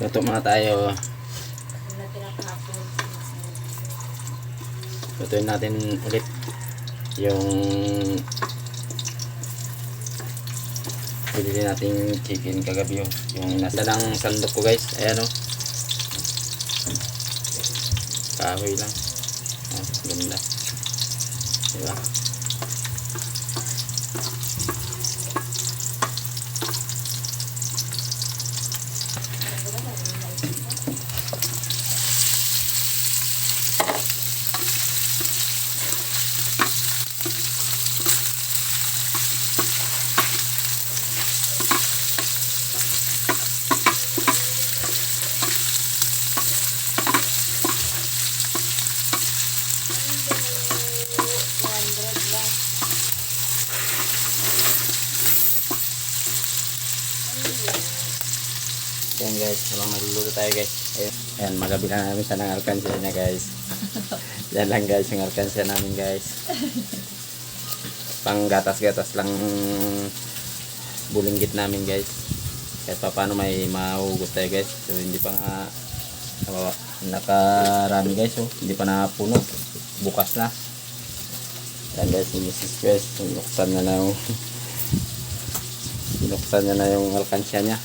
Luto muna tayo. Lutuin natin ulit yung binili nating chicken kagabi, yung nasa ng sandok ko guys. Ayan o, kahoy lang. Ganda, diba? Ayan guys, habang nagluluto tayo guys. Ayan, magabi na namin sa ng alkansya niya guys. Yan lang guys, yung alkansya namin guys. Pang gatas-gatas lang bulinggit namin guys. Kahit pa paano may mahugot tayo guys. So hindi pa nga nakarami guys. So hindi pa napuno. Bukas na. Ayan guys, yung Mrs. Quest. Binuksan niya na yung alkansya niya.